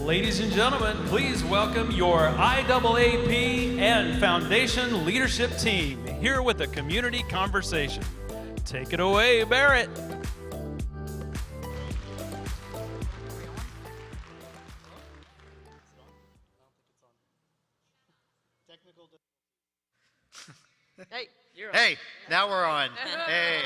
Ladies and gentlemen, please welcome your IAAP and Foundation leadership team here with a community conversation. Take it away, Barrett. Hey, you're on. Hey, now we're on. Hey.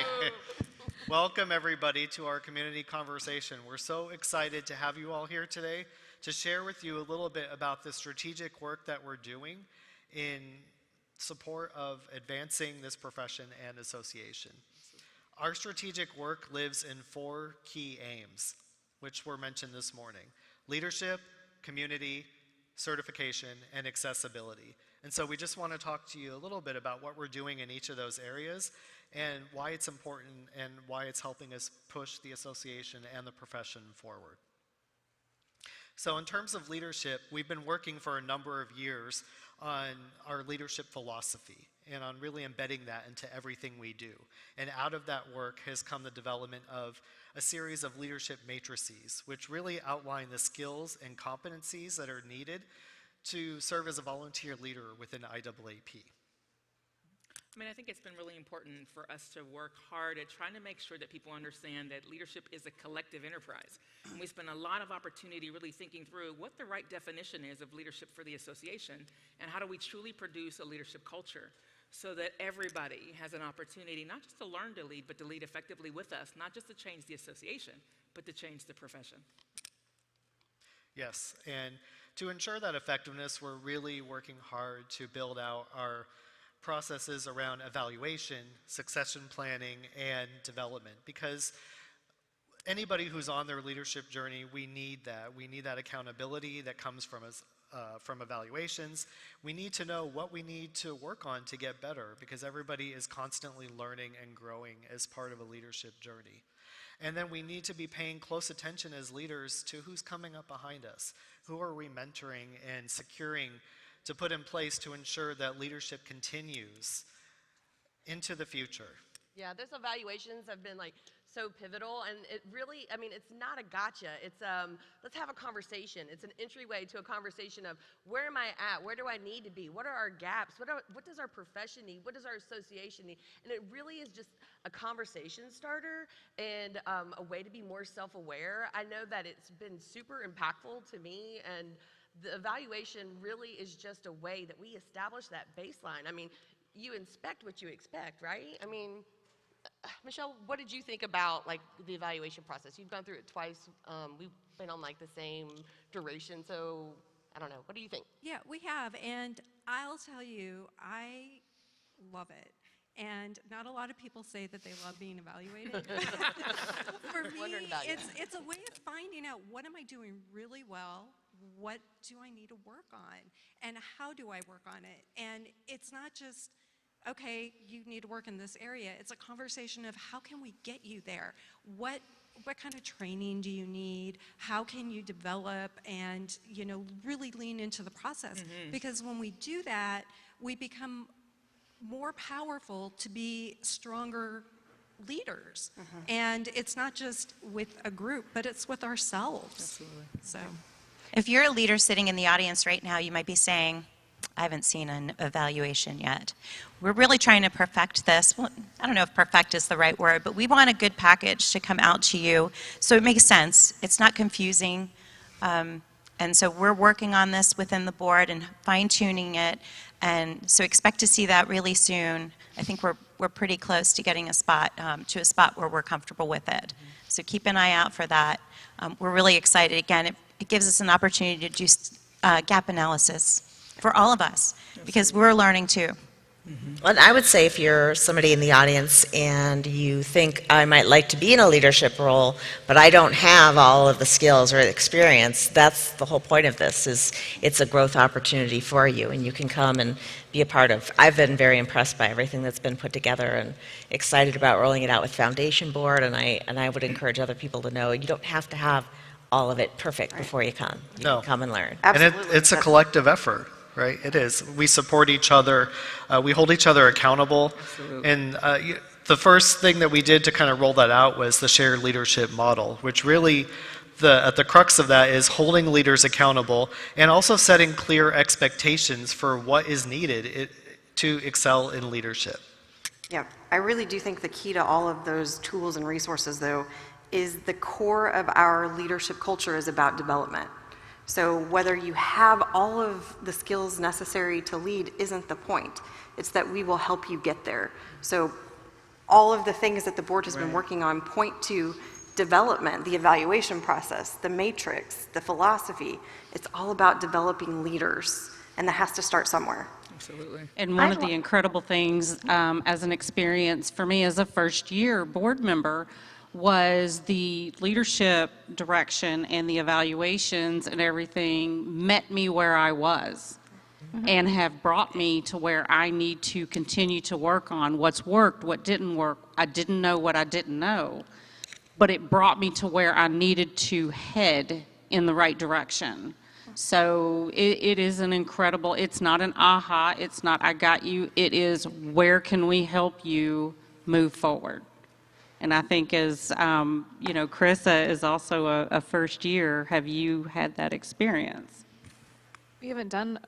Welcome everybody to our community conversation. We're so excited to have you all here today to share with you a little bit about the strategic work that we're doing in support of advancing this profession and association. Our strategic work lives in 4 key aims, which were mentioned this morning: leadership, community, certification, and accessibility. And so we just want to talk to you a little bit about what we're doing in each of those areas and why it's important and why it's helping us push the association and the profession forward. So in terms of leadership, we've been working for a number of years on our leadership philosophy and on really embedding that into everything we do. And out of that work has come the development of a series of leadership matrices, which really outline the skills and competencies that are needed to serve as a volunteer leader within IAAP. I mean, I think it's been really important for us to work hard at trying to make sure that people understand that leadership is a collective enterprise. And we spend a lot of opportunity really thinking through what the right definition is of leadership for the association, and how do we truly produce a leadership culture so that everybody has an opportunity not just to learn to lead, but to lead effectively with us, not just to change the association, but to change the profession. Yes, and to ensure that effectiveness, we're really working hard to build out our processes around evaluation, succession planning, and development, because anybody who's on their leadership journey, we need that. We need that accountability that comes from us, from evaluations. We need to know what we need to work on to get better, because everybody is constantly learning and growing as part of a leadership journey. And then we need to be paying close attention as leaders to who's coming up behind us. Who are we mentoring and securing to put in place to ensure that leadership continues into the future? Yeah, those evaluations have been like so pivotal, and it really, I mean, it's not a gotcha. It's let's have a conversation. It's an entryway to a conversation of where am I at? Where do I need to be? What are our gaps? What does our profession need? What does our association need? And it really is just a conversation starter and a way to be more self-aware. I know that it's been super impactful to me, and the evaluation really is just a way that we establish that baseline. I mean, you inspect what you expect, right? I mean, Michelle, what did you think about like the evaluation process? You've gone through it twice. We've been on like the same duration, so I don't know. What do you think? Yeah, we have, and I'll tell you, I love it. And not a lot of people say that they love being evaluated. For me, it's a way of finding out what am I doing really well, what do I need to work on, and how do I work on it. And it's not just, okay, you need to work in this area. It's a conversation of how can we get you there? What kind of training do you need? How can you develop and, you know, really lean into the process? Mm-hmm. Because when we do that, we become more powerful to be stronger leaders. Uh-huh. And it's not just with a group, but it's with ourselves. Absolutely. So, if you're a leader sitting in the audience right now, you might be saying, I haven't seen an evaluation yet. We're really trying to perfect this. Well, I don't know if perfect is the right word, but we want a good package to come out to you so it makes sense. It's not confusing. And so we're working on this within the board and fine-tuning it. And so expect to see that really soon. I think we're pretty close to getting a spot where we're comfortable with it. So keep an eye out for that. We're really excited. Again, it gives us an opportunity to do gap analysis for all of us, because we're learning too. Mm-hmm. Well, I would say if you're somebody in the audience and you think I might like to be in a leadership role, but I don't have all of the skills or experience, that's the whole point of this, is it's a growth opportunity for you, and you can come and be a part of. I've been very impressed by everything that's been put together and excited about rolling it out with Foundation Board, and I would encourage other people to know you don't have to have all of it perfect before you come. You can come and learn. Absolutely. And it's a collective effort. Right, it is. We support each other. We hold each other accountable. Absolutely. And the first thing that we did to kind of roll that out was the shared leadership model, which really at the crux of that is holding leaders accountable and also setting clear expectations for what is needed to excel in leadership. Yeah, I really do think the key to all of those tools and resources, though, is the core of our leadership culture is about development. So whether you have all of the skills necessary to lead isn't the point. It's that we will help you get there. So all of the things that the board has been working on point to development, the evaluation process, the matrix, the philosophy. It's all about developing leaders, and that has to start somewhere. Absolutely. And one of the incredible things as an experience for me as a first-year board member was the leadership direction and the evaluations and everything met me where I was and have brought me to where I need to continue to work on what's worked, what didn't work. I didn't know what I didn't know, but it brought me to where I needed to head in the right direction. So it is an incredible, it's not an aha, it's not I got you, it is where can we help you move forward. And I think as, you know, Carissa is also a first year, have you had that experience? We haven't done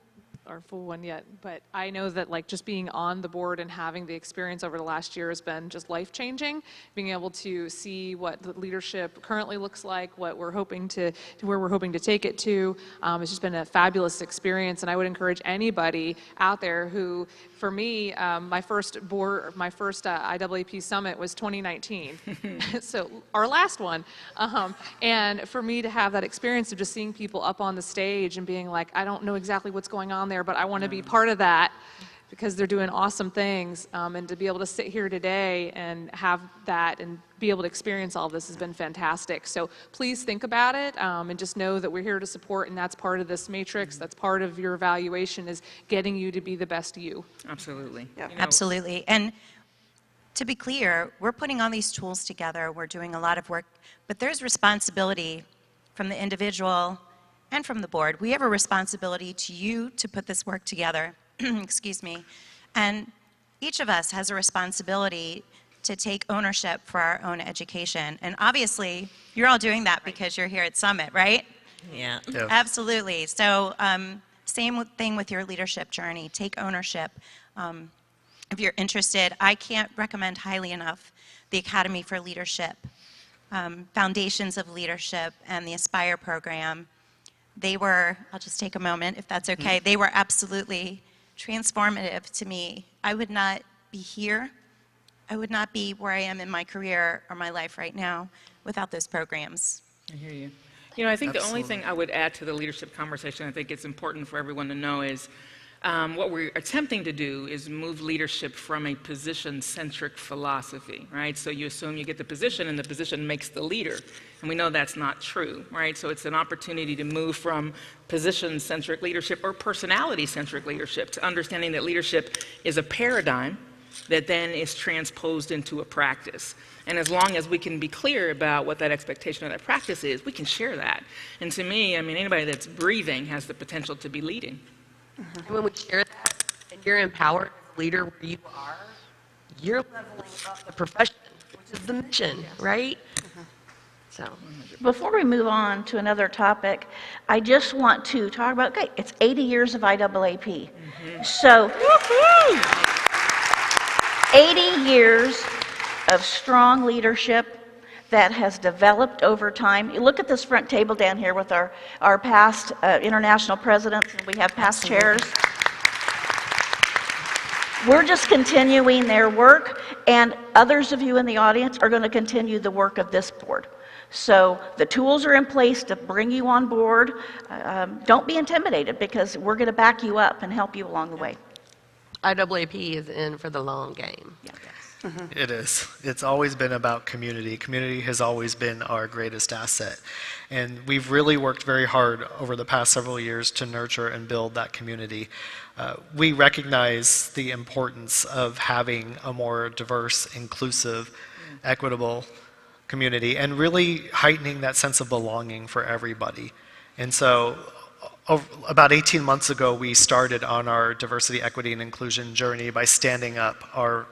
our full one yet, but I know that like just being on the board and having the experience over the last year has been just life-changing. Being able to see what the leadership currently looks like, what we're hoping to where we're hoping to take it to, it's just been a fabulous experience. And I would encourage anybody out there who, for me, my first IAAP summit was 2019, so our last one. And for me to have that experience of just seeing people up on the stage and being like, I don't know exactly what's going on there, but I want to be part of that because they're doing awesome things. And to be able to sit here today and have that and be able to experience all this has been fantastic. So please think about it and just know that we're here to support, and that's part of this matrix. That's part of your evaluation, is getting you to be the best you. Absolutely. Yeah. You know, Absolutely. And to be clear, we're putting all these tools together, we're doing a lot of work, but there's responsibility from the individual and from the board. We have a responsibility to you to put this work together, excuse me, and each of us has a responsibility to take ownership for our own education. And obviously, you're all doing that because you're here at Summit, right? Yeah. Yeah. Absolutely. So same thing with your leadership journey. Take ownership. If you're interested, I can't recommend highly enough the Academy for Leadership, Foundations of Leadership, and the Aspire program. They were, I'll just take a moment if that's okay, they were absolutely transformative to me. I would not be here, I would not be where I am in my career or my life right now without those programs. I hear you. You know, I think the only thing I would add to the leadership conversation, I think it's important for everyone to know, is what we're attempting to do is move leadership from a position-centric philosophy, right? So you assume you get the position and the position makes the leader. And we know that's not true, right? So it's an opportunity to move from position-centric leadership or personality-centric leadership to understanding that leadership is a paradigm that then is transposed into a practice. And as long as we can be clear about what that expectation of that practice is, we can share that. And to me, I mean, anybody that's breathing has the potential to be leading. And when we share that and you're empowered as a leader where you are, you're leveling up the profession, which is the mission, right? So, Before we move on to another topic, I just want to talk about, okay, it's 80 years of IAAP. So, 80 years of strong leadership that has developed over time. You look at this front table down here with our past international presidents, and we have past chairs. We're just continuing their work, and others of you in the audience are going to continue the work of this board. So the tools are in place to bring you on board. Don't be intimidated, because we're going to back you up and help you along the way. IAAP is in for the long game. Yeah. It is. It's always been about community. Community has always been our greatest asset. And we've really worked very hard over the past several years to nurture and build that community. We recognize the importance of having a more diverse, inclusive, equitable community and really heightening that sense of belonging for everybody. And so about 18 months ago, we started on our diversity, equity, and inclusion journey by standing up our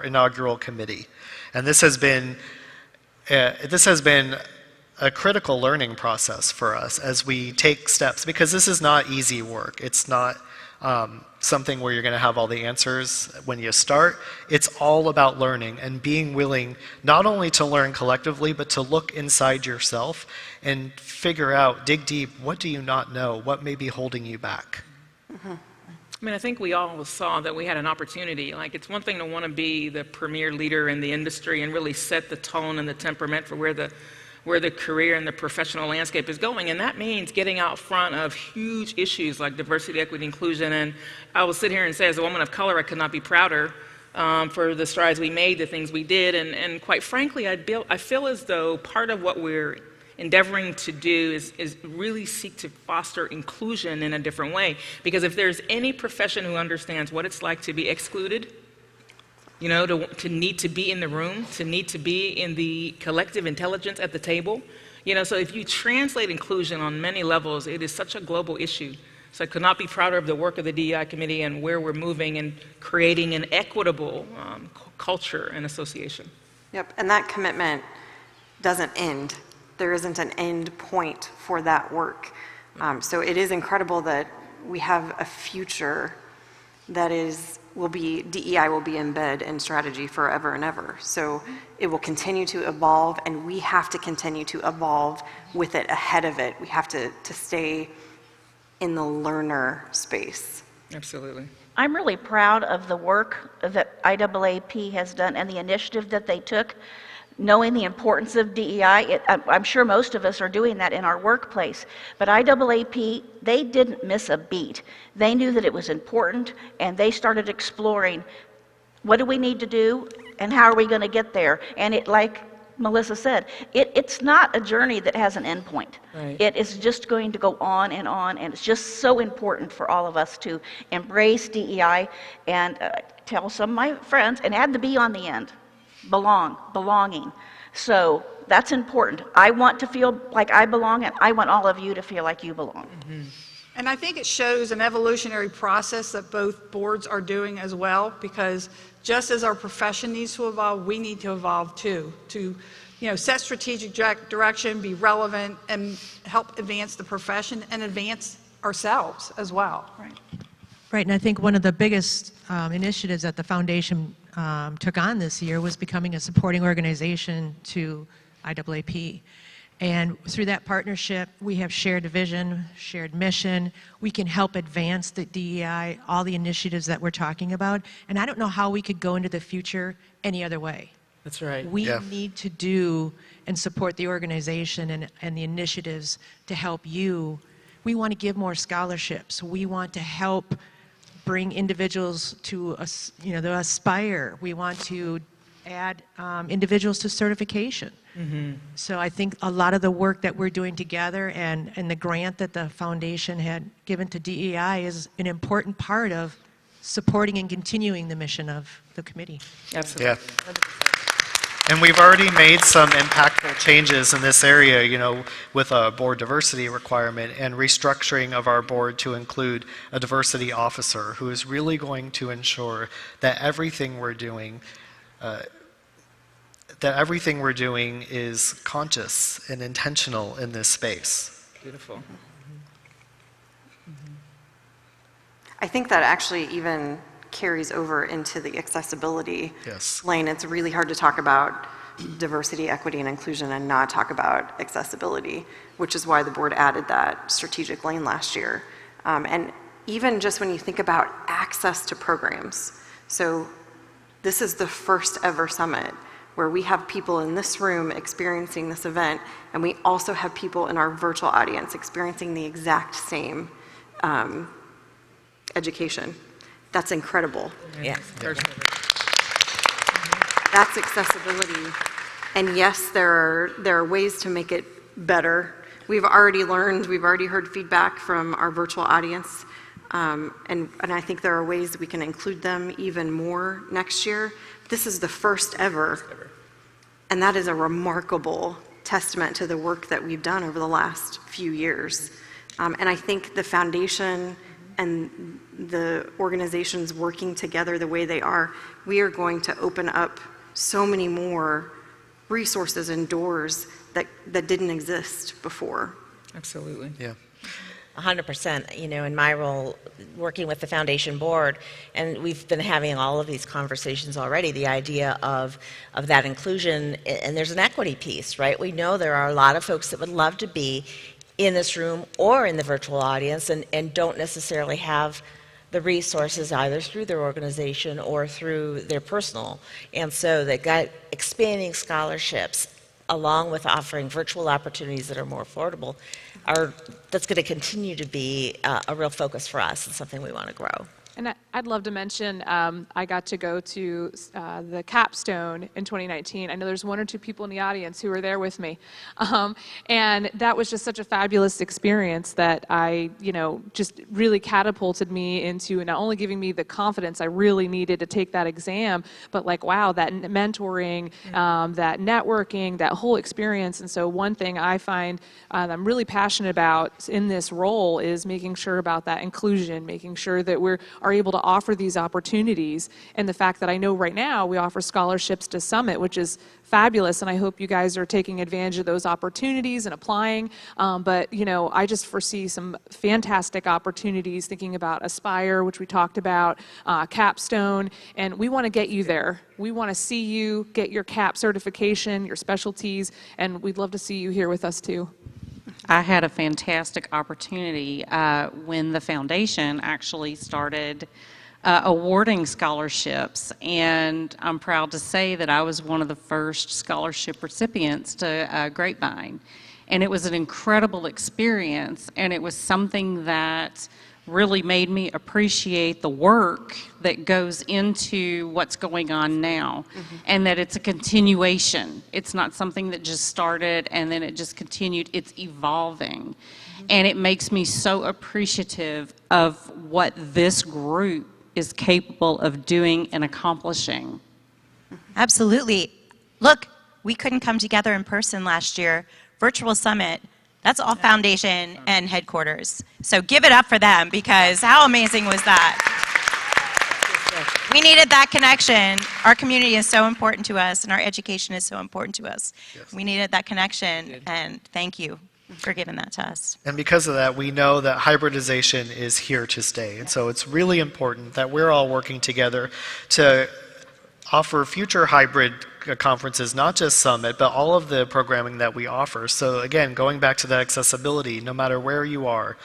inaugural committee. And this has been a critical learning process for us as we take steps, because this is not easy work. It's not something where you're going to have all the answers when you start. It's all about learning and being willing not only to learn collectively, but to look inside yourself and figure out, dig deep, what do you not know? What may be holding you back? I mean, I think we all saw that we had an opportunity. Like, it's one thing to want to be the premier leader in the industry and really set the tone and the temperament for where the career and the professional landscape is going. And that means getting out front of huge issues like diversity, equity, inclusion. And I will sit here and say, as a woman of color, I could not be prouder for the strides we made, the things we did. And quite frankly, I feel as though part of what we're endeavoring to do is really seek to foster inclusion in a different way. Because if there's any profession who understands what it's like to be excluded, you know, to need to be in the room, to need to be in the collective intelligence at the table. You know, so if you translate inclusion on many levels, it is such a global issue. So I could not be prouder of the work of the DEI committee and where we're moving and creating an equitable culture and association. Yep, and that commitment doesn't end. There isn't an end point for that work. So it is incredible that we have a future that DEI will be embedded in strategy forever and ever. So it will continue to evolve, and we have to continue to evolve with it, ahead of it. We have to stay in the learner space. Absolutely. I'm really proud of the work that IAAP has done and the initiative that they took, knowing the importance of DEI. I'm sure most of us are doing that in our workplace. But IAAP, they didn't miss a beat. They knew that it was important, and they started exploring, what do we need to do, and how are we going to get there? And it, like Melissa said, it's not a journey that has an end point. Right. It is just going to go on, and it's just so important for all of us to embrace DEI and tell some of my friends, and add the B on the end. Belonging. So that's important. I want to feel like I belong, and I want all of you to feel like you belong. Mm-hmm. And I think it shows an evolutionary process that both boards are doing as well, because just as our profession needs to evolve, we need to evolve too, to set strategic direction, be relevant, and help advance the profession and advance ourselves as well. Right, and I think one of the biggest initiatives that the foundation took on this year was becoming a supporting organization to IAAP. And through that partnership, we have shared vision, shared mission. We can help advance the DEI, all the initiatives that we're talking about. And I don't know how we could go into the future any other way. That's right. We need to do and support the organization and the initiatives to help you. We want to give more scholarships. We want to help bring individuals to, the aspire. We want to add individuals to certification. Mm-hmm. So I think a lot of the work that we're doing together and the grant that the foundation had given to DEI is an important part of supporting and continuing the mission of the committee. Absolutely. Yeah. And we've already made some impactful changes in this area, with a board diversity requirement and restructuring of our board to include a diversity officer who is really going to ensure that everything we're doing is conscious and intentional in this space. Beautiful. Mm-hmm. I think that actually even carries over into the accessibility lane. It's really hard to talk about diversity, equity, and inclusion and not talk about accessibility, which is why the board added that strategic lane last year. And even just when you think about access to programs. So this is the first ever summit where we have people in this room experiencing this event, and we also have people in our virtual audience experiencing the exact same education. That's incredible. Yeah. That's accessibility. And yes, there are ways to make it better. We've already heard feedback from our virtual audience, and I think there are ways we can include them even more next year. This is the first ever, and that is a remarkable testament to the work that we've done over the last few years. And I think the foundation and the organizations working together the way they are, we are going to open up so many more resources and doors that didn't exist before. Absolutely. Yeah. 100%. You know, in my role, working with the foundation board, and we've been having all of these conversations already, the idea of that inclusion, and there's an equity piece, right? We know there are a lot of folks that would love to be in this room or in the virtual audience and don't necessarily have the resources either through their organization or through their personal. And so they got expanding scholarships along with offering virtual opportunities that are more affordable that's going to continue to be a real focus for us and something we want to grow. And I'd love to mention, I got to go to the capstone in 2019. I know there's one or two people in the audience who were there with me. And that was just such a fabulous experience that just really catapulted me into not only giving me the confidence I really needed to take that exam, but like, wow, that mentoring, that networking, that whole experience. And so one thing I find that I'm really passionate about in this role is making sure about that inclusion, making sure that we are able to offer these opportunities. And the fact that I know right now we offer scholarships to Summit, which is fabulous, and I hope you guys are taking advantage of those opportunities and applying. But I just foresee some fantastic opportunities thinking about Aspire, which we talked about, Capstone, and we want to get you there. We want to see you get your CAP certification, your specialties, and we'd love to see you here with us too. I had a fantastic opportunity when the foundation actually started awarding scholarships, and I'm proud to say that I was one of the first scholarship recipients to Grapevine. And it was an incredible experience, and it was something that really made me appreciate the work that goes into what's going on now, and that it's a continuation. It's not something that just started and then it just continued. It's evolving, and it makes me so appreciative of what this group is capable of doing and accomplishing. Absolutely. Look, we couldn't come together in person last year. Virtual Summit, that's all foundation and headquarters. So give it up for them, because how amazing was that? We needed that connection. Our community is so important to us, and our education is so important to us. Yes. We needed that connection, and thank you for giving that to us. And because of that, we know that hybridization is here to stay. And so it's really important that we're all working together to offer future hybrid conferences, not just Summit, but all of the programming that we offer. So again, going back to that accessibility, no matter where you are,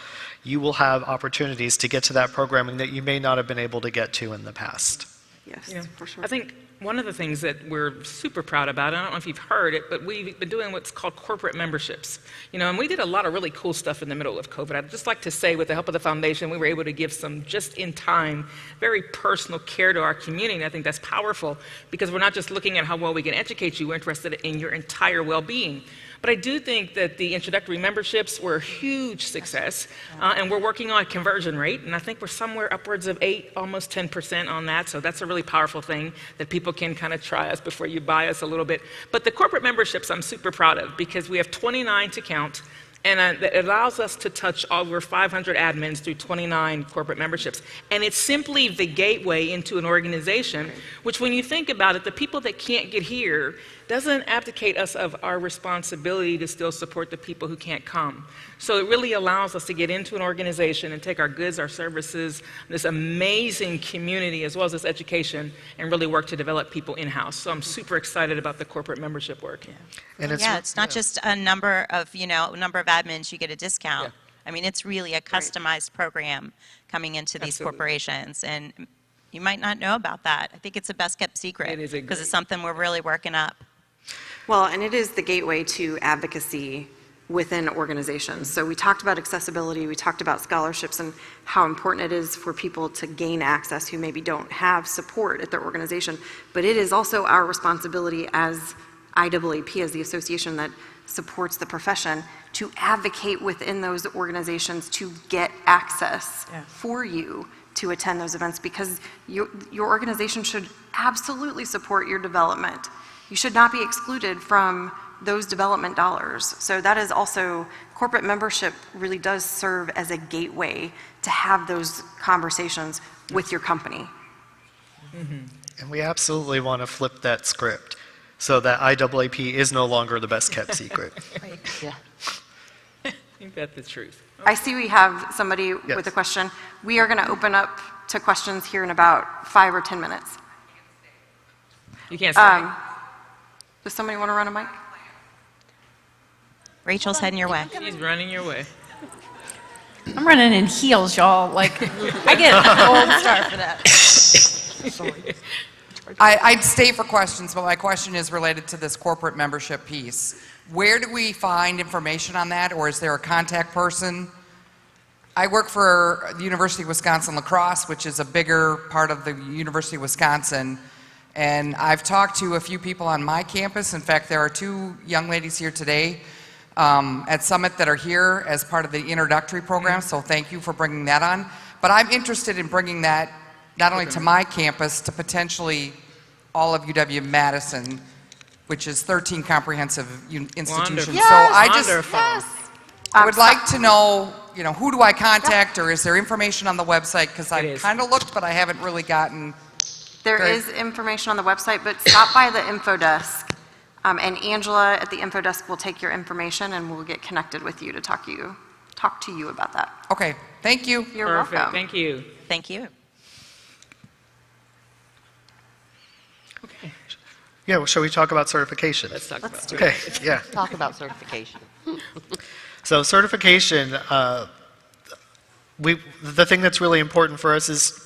you will have opportunities to get to that programming that you may not have been able to get to in the past. Yes, yeah, for sure. I think one of the things that we're super proud about, I don't know if you've heard it, but we've been doing what's called corporate memberships. And we did a lot of really cool stuff in the middle of COVID. I'd just like to say, with the help of the foundation, we were able to give some just-in-time, very personal care to our community. And I think that's powerful, because we're not just looking at how well we can educate you, we're interested in your entire well-being. But I do think that the introductory memberships were a huge success, and we're working on a conversion rate, and I think we're somewhere upwards of 8, almost 10% on that, so that's a really powerful thing that people can kind of try us before you buy us a little bit. But the corporate memberships I'm super proud of, because we have 29 to count, and it allows us to touch over 500 admins through 29 corporate memberships. And it's simply the gateway into an organization, which when you think about it, the people that can't get here doesn't abdicate us of our responsibility to still support the people who can't come. So it really allows us to get into an organization and take our goods, our services, this amazing community, as well as this education, and really work to develop people in-house. So I'm super excited about the corporate membership work. Yeah. And it's not just a number of admins you get a discount. Yeah. I mean, it's really a customized program coming into these corporations, and you might not know about that. I think it's a best kept secret, because it's something we're really working up. Well, and it is the gateway to advocacy within organizations. So we talked about accessibility, we talked about scholarships and how important it is for people to gain access who maybe don't have support at their organization. But it is also our responsibility as IAAP, as the association that supports the profession, to advocate within those organizations to get access for you to attend those events, because your organization should absolutely support your development. You should not be excluded from those development dollars. So that is also, corporate membership really does serve as a gateway to have those conversations with your company. And we absolutely want to flip that script. so that IAAP is no longer the best kept secret. Yeah. I think that's the truth. I see we have somebody with a question. We are going to open up to questions here in about 5 or 10 minutes. You can't stay. Does somebody want to run a mic? Rachel's heading your way. She's running your way. I'm running in heels, y'all. Like, I get a gold star for that. I'd stay for questions, but my question is related to this corporate membership piece. Where do we find information on that, or is there a contact person? I work for the University of Wisconsin-La Crosse, which is a bigger part of the University of Wisconsin, and I've talked to a few people on my campus. In fact, there are 2 young ladies here today at Summit that are here as part of the introductory program, so thank you for bringing that on. But I'm interested in bringing that not only to my campus, to potentially all of UW-Madison, which is 13 comprehensive institutions. Wonderful. So I just Wonderful. I would like to know, who do I contact, or is there information on the website? Because I've kind of looked, but I haven't really gotten. There is information on the website, but stop by the info desk. And Angela at the info desk will take your information and we'll get connected with you to talk to you about that. Okay, thank you. You're Perfect. welcome. Thank you. Thank you. Okay. Yeah, well, shall we talk about certification? Let's talk about it. Okay, yeah. Talk about certification. So certification, the thing that's really important for us is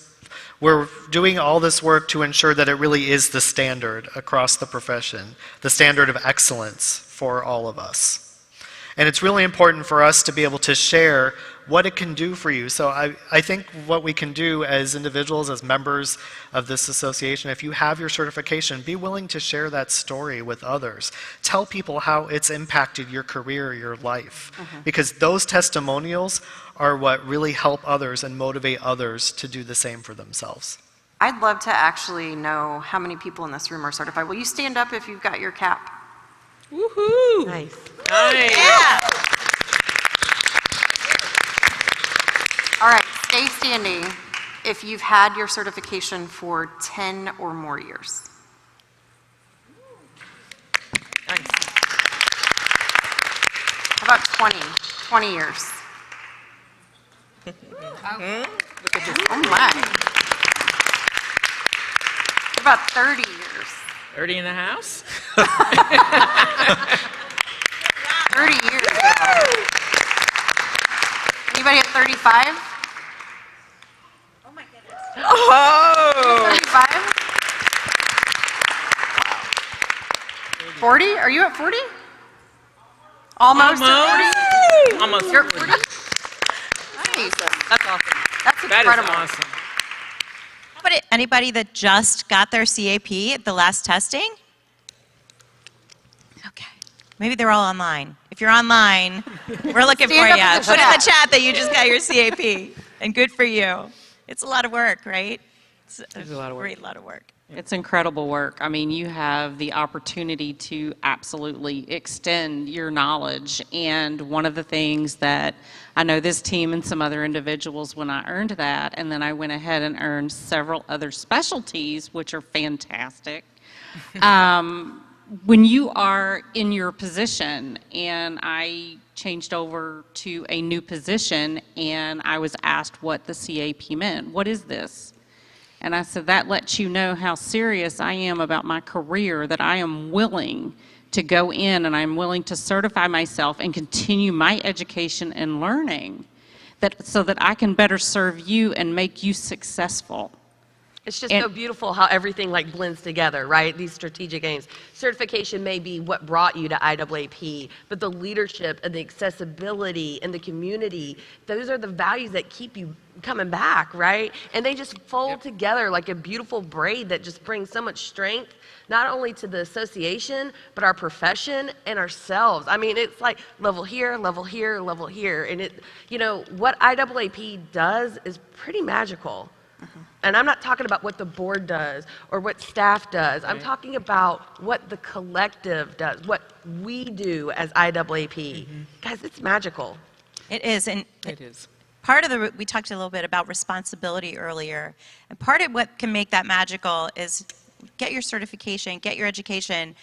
we're doing all this work to ensure that it really is the standard across the profession, the standard of excellence for all of us. And it's really important for us to be able to share what it can do for you. So I think what we can do as individuals, as members of this association, if you have your certification, be willing to share that story with others. Tell people how it's impacted your career, your life. Because those testimonials are what really help others and motivate others to do the same for themselves. I'd love to actually know how many people in this room are certified. Will you stand up if you've got your cap? Woohoo! Nice. Nice. Yeah. All right, stay standing if you've had your certification for 10 or more years. Nice. How about 20 years? Look at this. Oh my. How about 30 years? 30 in the house? 30 years. Anybody at 35? Oh my goodness. Oh! 35? 40? Are you at 40? Almost at 40? Almost. You're at 40? Nice. That's awesome. That's That incredible. is awesome. How about anybody that just got their CAP at the last testing? Okay. Maybe they're all online. If you're online, we're looking for Stand you. up in the Put in chat. the chat that you just got your CAP. And good for you. It's a lot of work, right? It's a lot of work. Great lot of work. It's incredible work. I mean, you have the opportunity to absolutely extend your knowledge. And one of the things that I know this team and some other individuals, when I earned that, and then I went ahead and earned several other specialties, which are fantastic. When you are in your position, and I changed over to a new position, and I was asked what the CAP meant. What is this? And I said, that lets you know how serious I am about my career, that I am willing to go in and I'm willing to certify myself and continue my education and learning so that I can better serve you and make you successful. It's just so beautiful how everything like blends together, right? These strategic aims. Certification may be what brought you to IAAP, but the leadership and the accessibility and the community, those are the values that keep you coming back, right? And they just fold together like a beautiful braid that just brings so much strength, not only to the association, but our profession and ourselves. I mean, it's like level here, level here, level here. And it, you know, what IAAP does is pretty magical. And I'm not talking about what the board does or what staff does. I'm talking about what the collective does, what we do as IAAP. Guys, it's magical. It is. And It is. part of we talked a little bit about responsibility earlier. And part of what can make that magical is get your certification, get your education.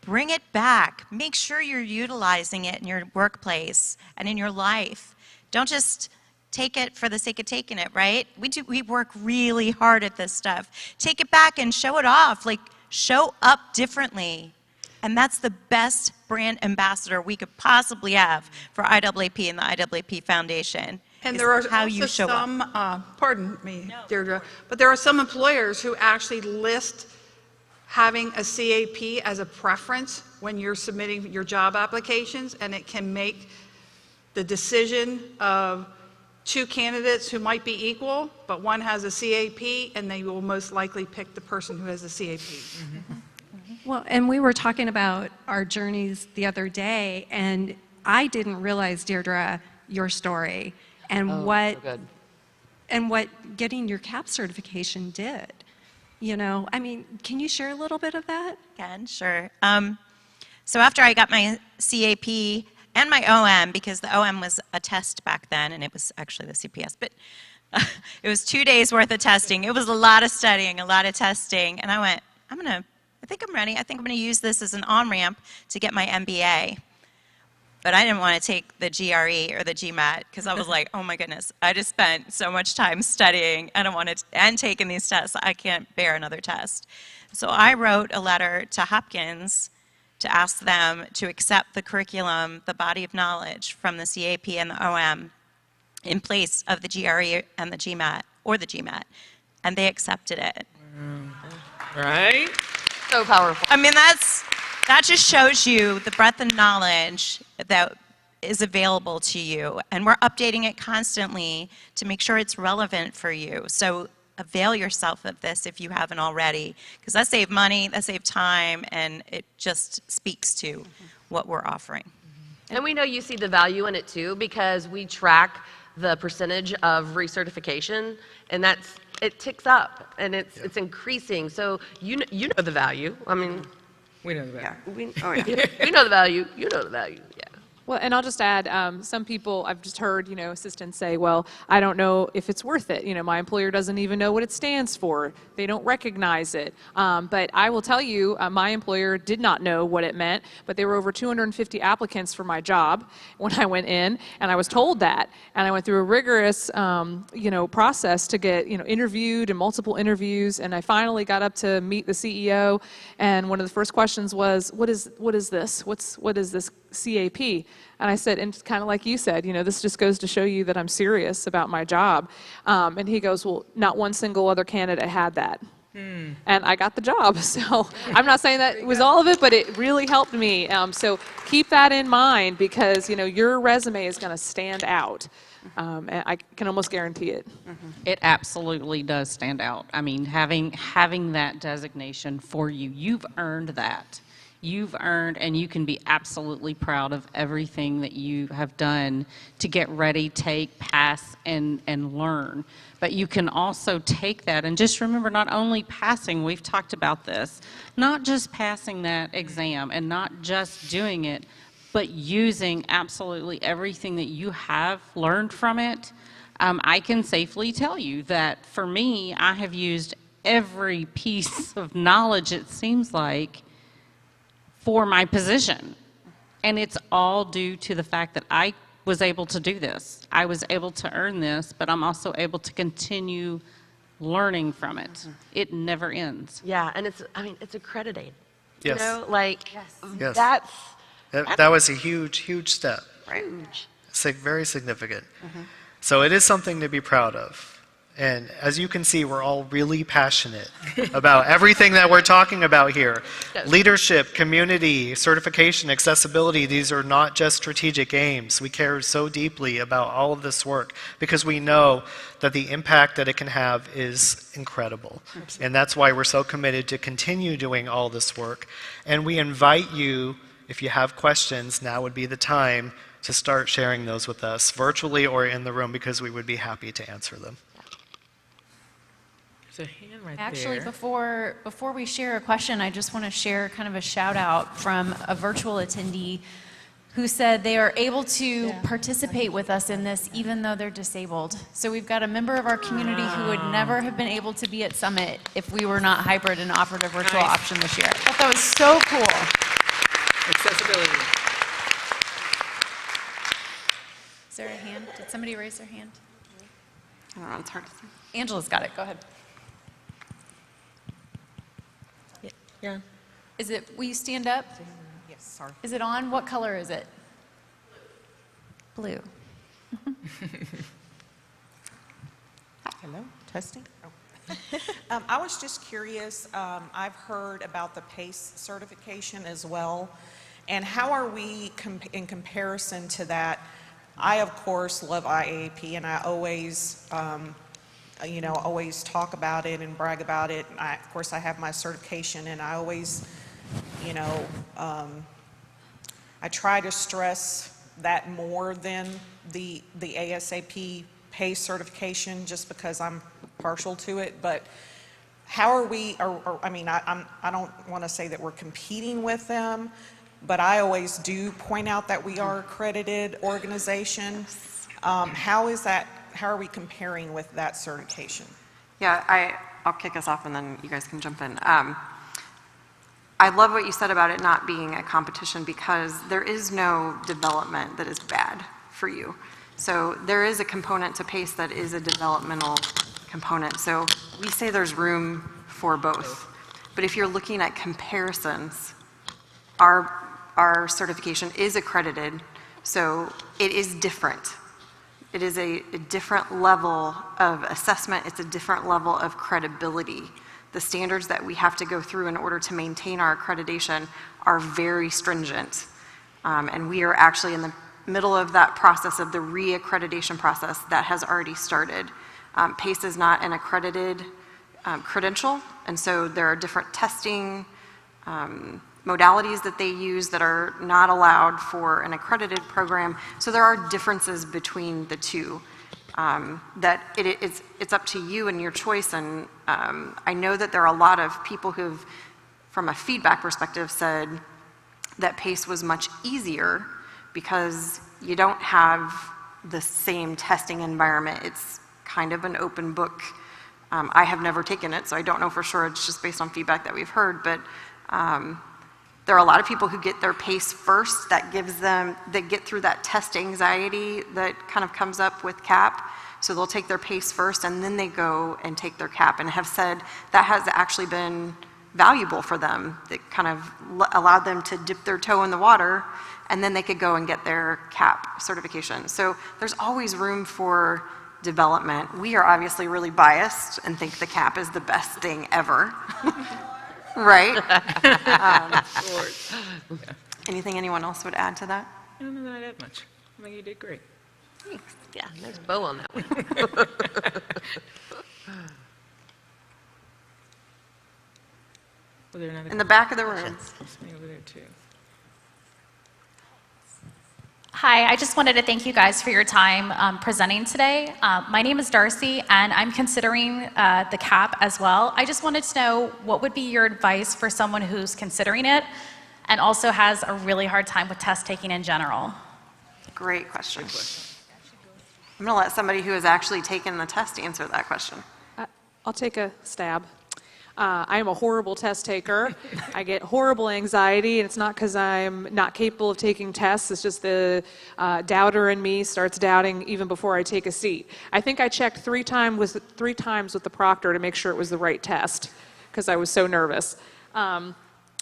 bring it back. Make sure you're utilizing it in your workplace and in your life. Don't just take it for the sake of taking it, right? We work really hard at this stuff. Take it back and show it off. Like, show up differently. And that's the best brand ambassador we could possibly have for IAAP and the IAAP Foundation. And there are how also you show some, up. pardon me, Deirdre, but there are some employers who actually list having a CAP as a preference when you're submitting your job applications, and it can make the decision of two candidates who might be equal, but one has a CAP, and they will most likely pick the person who has a CAP. Well, and we were talking about our journeys the other day, and I didn't realize, Deirdre, your story and what getting your CAP certification did. You know, I mean, can you share a little bit of that? Can, sure. So after I got my CAP and my OM, because the OM was a test back then, and it was actually the CPS, but it was 2 days worth of testing. It was a lot of studying, a lot of testing, and I went, I think I'm ready. I think I'm going to use this as an on-ramp to get my MBA. But I didn't want to take the GRE or the GMAT because I was like, oh my goodness, I just spent so much time studying and taking these tests. I can't bear another test. So I wrote a letter to Hopkins to ask them to accept the curriculum, the body of knowledge from the CAP and the OM in place of the GRE and the GMAT, or the GMAT, and they accepted it. Right? So powerful. I mean, that just shows you the breadth of knowledge that is available to you. And we're updating it constantly to make sure it's relevant for you. So avail yourself of this if you haven't already, because that saves money, that saves time, and it just speaks to what we're offering. And we know you see the value in it too, because we track the percentage of recertification, and it ticks up, and it's increasing. So you know the value. I mean, we know the value. We know the value. You know the value. Yeah. Well, and I'll just add, some people, I've just heard, assistants say, well, I don't know if it's worth it. My employer doesn't even know what it stands for. They don't recognize it. But I will tell you, my employer did not know what it meant, but there were over 250 applicants for my job when I went in, and I was told that. And I went through a rigorous, process to get, interviewed and multiple interviews, and I finally got up to meet the CEO, and one of the first questions was, what is this? What is this CAP? And I said, and kind of like you said, this just goes to show you that I'm serious about my job. And he goes, well, not one single other candidate had that. And I got the job. So I'm not saying that it was all of it, but it really helped me. So keep that in mind, because, your resume is going to stand out. And I can almost guarantee it. It absolutely does stand out. I mean, having that designation for you, you've earned that. You've earned, and you can be absolutely proud of everything that you have done to get ready, take, pass, and learn. But you can also take that, and just remember, not only passing, we've talked about this, not just passing that exam and not just doing it, but using absolutely everything that you have learned from it. I can safely tell you that for me, I have used every piece of knowledge, it seems like, for my position. And it's all due to the fact that I was able to do this. I was able to earn this, but I'm also able to continue learning from it. It never ends. Yeah, and it's accredited. Yes. Yes. That was a huge step. Huge. Very significant. So it is something to be proud of. And as you can see, we're all really passionate about everything that we're talking about here. Leadership, community, certification, accessibility, these are not just strategic aims. We care so deeply about all of this work because we know that the impact that it can have is incredible. And that's why we're so committed to continue doing all this work. And we invite you, if you have questions, now would be the time to start sharing those with us, virtually or in the room, because we would be happy to answer them. Actually, before we share a question, I just want to share kind of a shout out from a virtual attendee who said they are able to participate with us in this even though they're disabled. So we've got a member of our community who would never have been able to be at Summit if we were not hybrid and offered a virtual option this year. I thought that was so cool. Accessibility. Is there a hand? Did somebody raise their hand? I don't know, it's hard to see. Angela's got it. Go ahead. Yeah. Is it, will you stand up? Yes, sorry. Is it on? What color is it? Blue. Hello, testing. Oh. I was just curious, I've heard about the PACE certification as well, and how are we in comparison to that? I, of course, love IAP, and I always, always talk about it and brag about it. Of course, I have my certification, and I always, I try to stress that more than the ASAP PACE certification, just because I'm partial to it. But how are we? I don't want to say that we're competing with them, but I always do point out that we are an accredited organization. How is that? How are we comparing with that certification? Yeah, I'll kick us off and then you guys can jump in. I love what you said about it not being a competition, because there is no development that is bad for you. So there is a component to PACE that is a developmental component. So we say there's room for both. But if you're looking at comparisons, our certification is accredited, so it is different. It is a different level of assessment. It's a different level of credibility. The standards that we have to go through in order to maintain our accreditation are very stringent. And we are actually in the middle of that process, of the re-accreditation process that has already started. PACE is not an accredited credential, and so there are different testing modalities that they use that are not allowed for an accredited program. So there are differences between the two. That it's up to you and your choice, and I know that there are a lot of people who've, from a feedback perspective, said that PACE was much easier because you don't have the same testing environment. It's kind of an open book. I have never taken it, so I don't know for sure. It's just based on feedback that we've heard, but there are a lot of people who get their PACE first. That gives them, they get through that test anxiety that kind of comes up with CAP. So they'll take their PACE first, and then they go and take their CAP, and have said that has actually been valuable for them. It kind of allowed them to dip their toe in the water, and then they could go and get their CAP certification. So there's always room for development. We are obviously really biased and think the CAP is the best thing ever. Right? Anything anyone else would add to that? I don't know that I'd add much. I think you did great. Thanks. Yeah, nice bow on that one. In the back of the room. Over there too. Hi, I just wanted to thank you guys for your time presenting today. My name is Darcy, and I'm considering the CAP as well. I just wanted to know, what would be your advice for someone who's considering it and also has a really hard time with test taking in general? Great question. I'm going to let somebody who has actually taken the test answer that question. I'll take a stab. I am a horrible test taker. I get horrible anxiety, and it's not because I'm not capable of taking tests. It's just the doubter in me starts doubting even before I take a seat. I think I checked three times with the proctor to make sure it was the right test, because I was so nervous.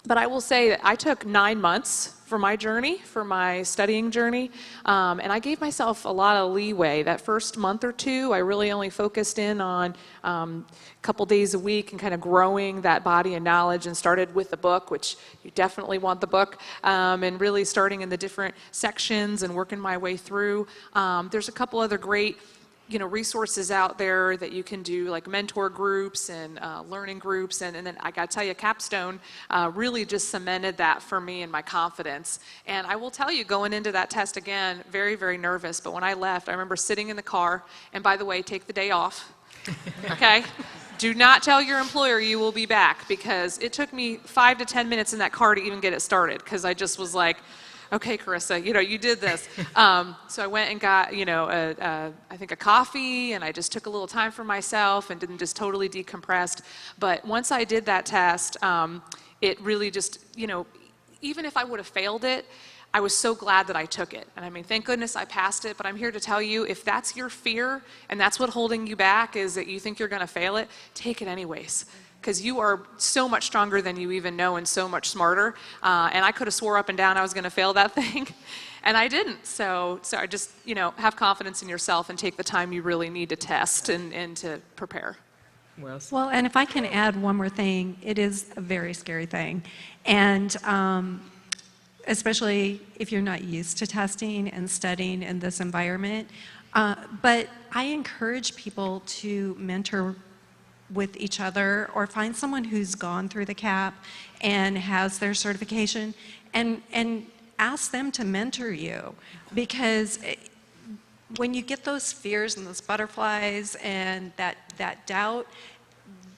But I will say that I took 9 months for my journey, for my studying journey, and I gave myself a lot of leeway. That first month or two, I really only focused in on a couple days a week and kind of growing that body of knowledge, and started with the book, which you definitely want the book, and really starting in the different sections and working my way through. There's a couple other great resources out there that you can do, like mentor groups and learning groups, and then I gotta tell you, Capstone really just cemented that for me and my confidence. And I will tell you, going into that test again, very, very nervous, but when I left, I remember sitting in the car, and by the way, take the day off, okay? Do not tell your employer you will be back, because it took me 5 to 10 minutes in that car to even get it started, because I just was like, okay, Carissa, you did this. So I went and got, I think a coffee, and I just took a little time for myself and didn't just totally decompressed. But once I did that test, it really just, even if I would have failed it, I was so glad that I took it. And I mean, thank goodness I passed it, but I'm here to tell you, if that's your fear and that's what's holding you back is that you think you're gonna fail it, take it anyways. Because you are so much stronger than you even know and so much smarter. And I could have swore up and down I was gonna fail that thing, and I didn't. So I just, have confidence in yourself and take the time you really need to test and to prepare. Well, and if I can add one more thing, it is a very scary thing. And especially if you're not used to testing and studying in this environment. But I encourage people to mentor with each other or find someone who's gone through the CAP and has their certification and ask them to mentor you, because when you get those fears and those butterflies and that doubt,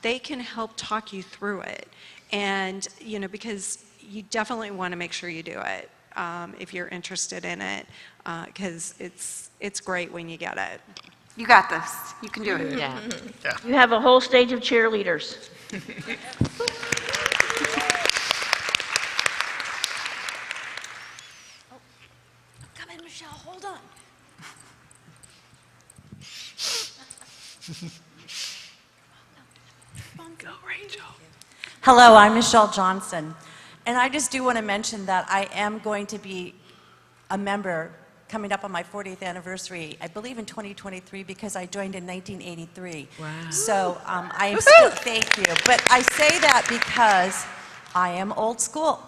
they can help talk you through it. And, because you definitely want to make sure you do it if you're interested in it, because it's great when you get it. You got this. You can do it. Yeah. You have a whole stage of cheerleaders. Come in, Michelle, hold on. Go, Rachel. Hello, I'm Michelle Johnson. And I just do want to mention that I am going to be a member coming up on my 40th anniversary, I believe in 2023, because I joined in 1983. Wow. So I am still, thank you. But I say that because I am old school.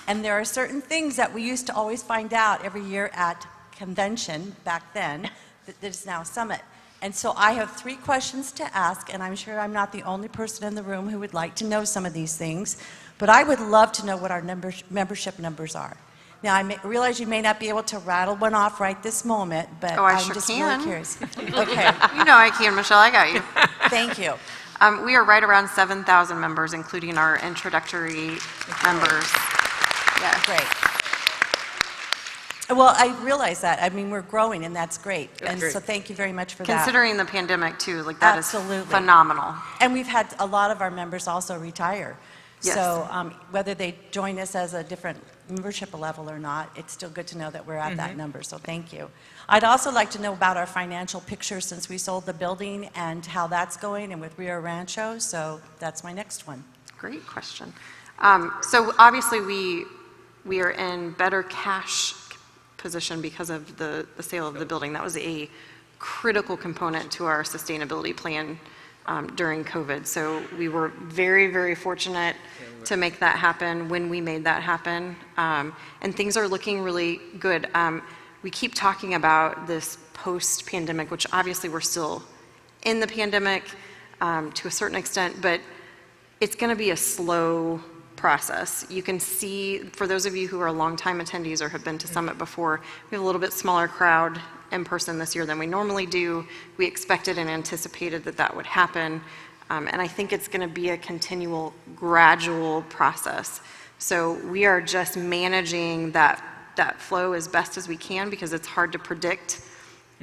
And there are certain things that we used to always find out every year at convention back then that is now Summit. And so I have 3 questions to ask, and I'm sure I'm not the only person in the room who would like to know some of these things, but I would love to know what our membership numbers are. Now, I realize you may not be able to rattle one off right this moment, but I'm sure just can. really curious. Okay. You know I can, Michelle. I got you. Thank you. We are right around 7,000 members, including our introductory members. Yeah. Great. Well, I realize that. I mean, we're growing, and that's great. And so thank you very much for that. Considering the pandemic, too, like that Absolutely. is phenomenal. And we've had a lot of our members also retire. Yes. So whether they join us as a different membership level or not, it's still good to know that we're at that number, so thank you. I'd also like to know about our financial picture since we sold the building and how that's going, and with Rio Rancho, so that's my next one. Great question. So obviously we are in better cash position because of the sale of the building. That was a critical component to our sustainability plan during COVID. So we were very, very fortunate to make that happen when we made that happen. And things are looking really good. We keep talking about this post-pandemic, which obviously we're still in the pandemic to a certain extent, but it's going to be a slow process. You can see, for those of you who are longtime attendees or have been to Summit before, we have a little bit smaller crowd in person this year than we normally do. We expected and anticipated that that would happen. And I think it's going to be a continual, gradual process. So we are just managing that flow as best as we can, because it's hard to predict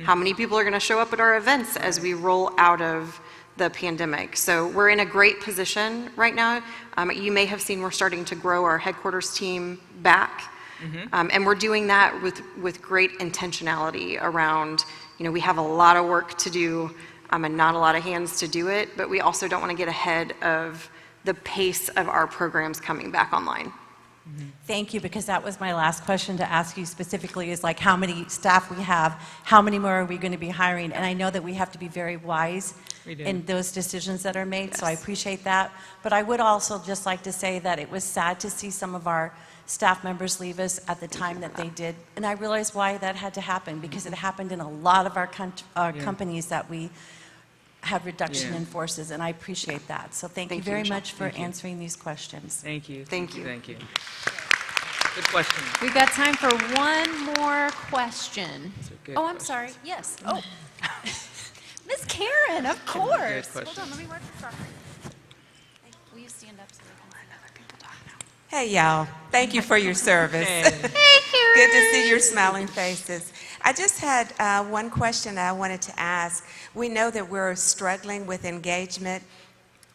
how many people are going to show up at our events as we roll out of the pandemic. So we're in a great position right now. You may have seen we're starting to grow our headquarters team back. And we're doing that with great intentionality around, we have a lot of work to do and not a lot of hands to do it, but we also don't want to get ahead of the pace of our programs coming back online. Thank you, because that was my last question to ask you specifically, is like how many staff we have, how many more are we going to be hiring? And I know that we have to be very wise in those decisions that are made, so I appreciate that. But I would also just like to say that it was sad to see some of our staff members leave us at the time that they did. And I realize why that had to happen, because it happened in a lot of our companies that we had reduction in forces, and I appreciate that. So thank you very much for answering these questions. Thank you. Thank you. Thank you. Good question. We've got time for one more question. Oh, I'm sorry. Yes. Oh. Miss Karen, of course. Hold on, let me work this off. Will you stand up so we can let other people talk now? Hey, y'all. Thank you for your service. Hey. Good to see your smiling faces. I just had one question I wanted to ask. We know that we're struggling with engagement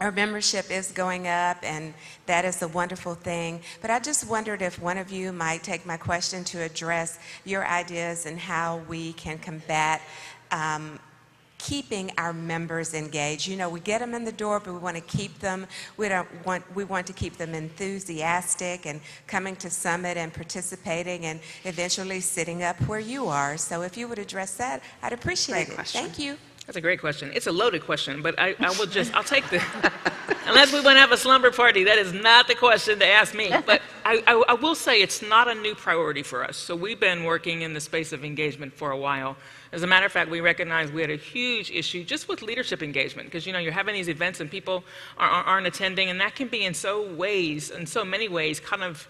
our membership is going up, and that is a wonderful thing. But I just wondered if one of you might take my question to address your ideas and how we can combat keeping our members engaged. You know, we get them in the door, but we want to keep them. We want to keep them enthusiastic and coming to Summit and participating and eventually sitting up where you are. So if you would address that, I'd appreciate it. Thank you. That's a great question. It's a loaded question, but I'll take the, unless we want to have a slumber party, that is not the question to ask me. But I will say it's not a new priority for us. So we've been working in the space of engagement for a while. As a matter of fact, we recognized we had a huge issue just with leadership engagement, because you're having these events and people aren't attending, and that can be in so many ways kind of,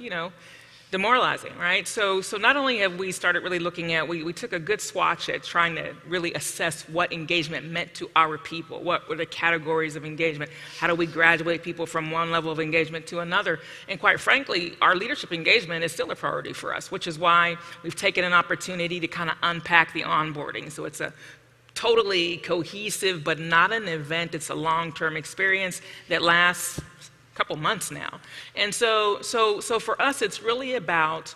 demoralizing, right? So not only have we started really looking at, we took a good swatch at trying to really assess what engagement meant to our people. What were the categories of engagement? How do we graduate people from one level of engagement to another? And quite frankly, our leadership engagement is still a priority for us, which is why we've taken an opportunity to kind of unpack the onboarding. So it's a totally cohesive, but not an event. It's a long-term experience that lasts couple months now. And so for us, it's really about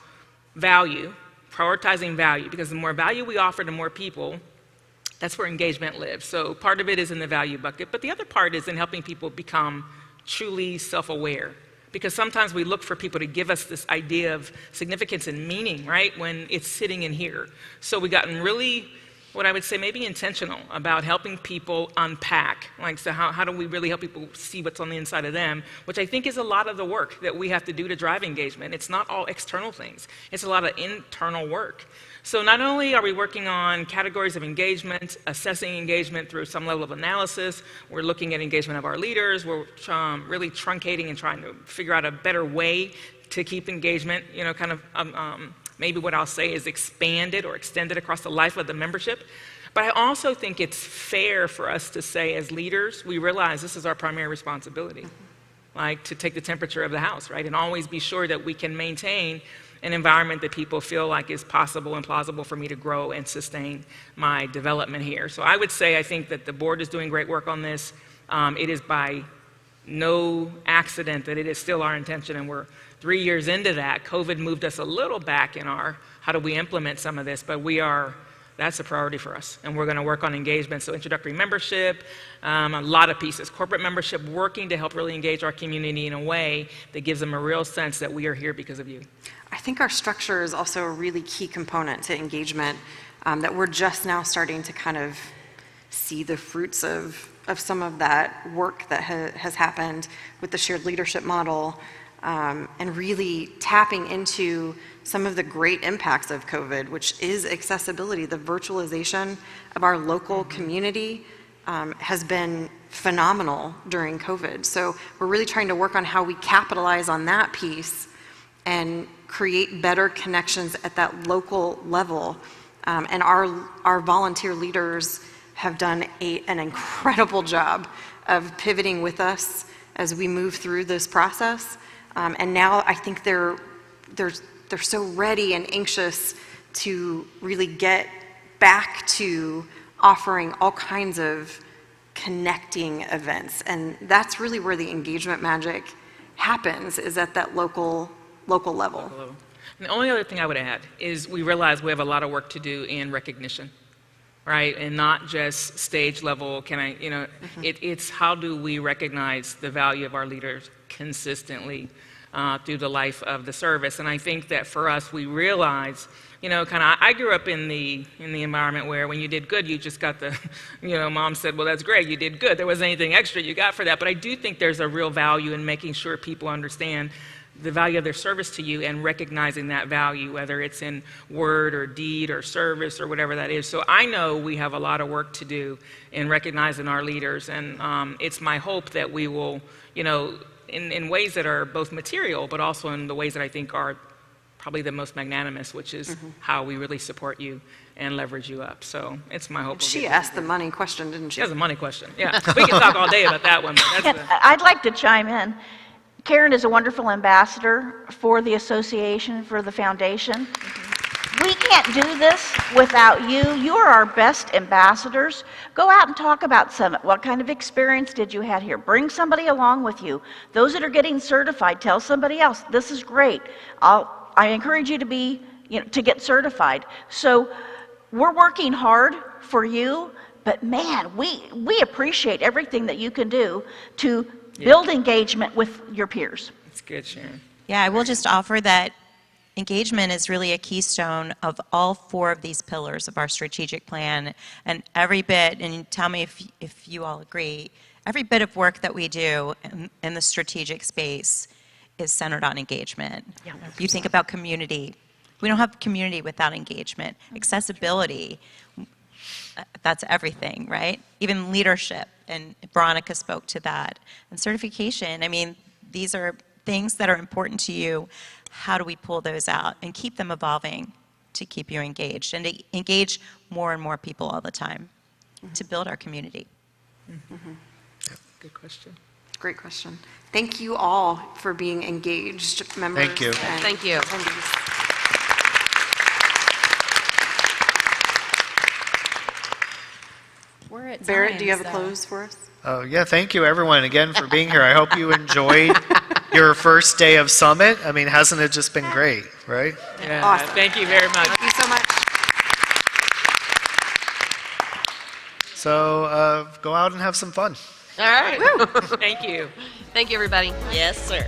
value, prioritizing value, because the more value we offer to more people, that's where engagement lives. So part of it is in the value bucket, but the other part is in helping people become truly self-aware. Because sometimes we look for people to give us this idea of significance and meaning, right, when it's sitting in here. So we've gotten really, what I would say, maybe intentional about helping people unpack. Like, so how do we really help people see what's on the inside of them, which I think is a lot of the work that we have to do to drive engagement. It's not all external things. It's a lot of internal work. So not only are we working on categories of engagement, assessing engagement through some level of analysis, we're looking at engagement of our leaders, we're really truncating and trying to figure out a better way to keep engagement, maybe what I'll say is expanded or extended across the life of the membership. But I also think it's fair for us to say, as leaders, we realize this is our primary responsibility, like to take the temperature of the house, right? And always be sure that we can maintain an environment that people feel like is possible and plausible for me to grow and sustain my development here. So I would say I think that the board is doing great work on this. It is by no accident that it is still our intention, and we're 3 years into that. COVID moved us a little back in our how do we implement some of this, but that's a priority for us, and we're going to work on engagement. So introductory membership, a lot of pieces. Corporate membership, working to help really engage our community in a way that gives them a real sense that we are here because of you. I think our structure is also a really key component to engagement that we're just now starting to kind of see the fruits of some of that work that has happened with the shared leadership model, and really tapping into some of the great impacts of COVID, which is accessibility. The virtualization of our local community has been phenomenal during COVID. So we're really trying to work on how we capitalize on that piece and create better connections at that local level. And our volunteer leaders have done an incredible job of pivoting with us as we move through this process. And now I think they're so ready and anxious to really get back to offering all kinds of connecting events. And that's really where the engagement magic happens, is at that local level. And the only other thing I would add is we realize we have a lot of work to do in recognition, right? And not just stage level, it's how do we recognize the value of our leaders consistently through the life of the service. And I think that for us, we realize, I grew up in the environment where when you did good, you just got the, mom said, well, that's great, you did good. There wasn't anything extra you got for that. But I do think there's a real value in making sure people understand the value of their service to you and recognizing that value, whether it's in word or deed or service or whatever that is. So I know we have a lot of work to do in recognizing our leaders, and it's my hope that we will, in ways that are both material, but also in the ways that I think are probably the most magnanimous, which is how we really support you and leverage you up. So it's my hope. She asked the money question, didn't she? She has a money question, yeah. We can talk all day about that one. But I'd like to chime in. Karen is a wonderful ambassador for the association, for the foundation. We can't do this without you. You are our best ambassadors. Go out and talk about Summit. What kind of experience did you have here? Bring somebody along with you. Those that are getting certified, tell somebody else, this is great. I encourage you to be, to get certified. So we're working hard for you, but man, we appreciate everything that you can do to build engagement with your peers. It's good, Sharon. Yeah, I will just offer that engagement is really a keystone of all 4 of these pillars of our strategic plan. And every bit, and tell me if you all agree, every bit of work that we do in the strategic space is centered on engagement. Yeah, you think about community. We don't have community without engagement. Accessibility, that's everything, right? Even leadership, and Veronica spoke to that. And certification, I mean, these are things that are important to you. How do we pull those out and keep them evolving to keep you engaged and to engage more and more people all the time to build our community? Good question. Great question. Thank you all for being engaged members. Thank you. Thank you. We're at Barrett, time, do you have a so- close for us? Oh, yeah, thank you everyone again for being here. I hope you enjoyed your first day of Summit. I mean, hasn't it just been great, right? Yeah, Awesome. thank you very much. Thank you so much. So go out and have some fun. All right. Thank you. Thank you, everybody. Yes, sir.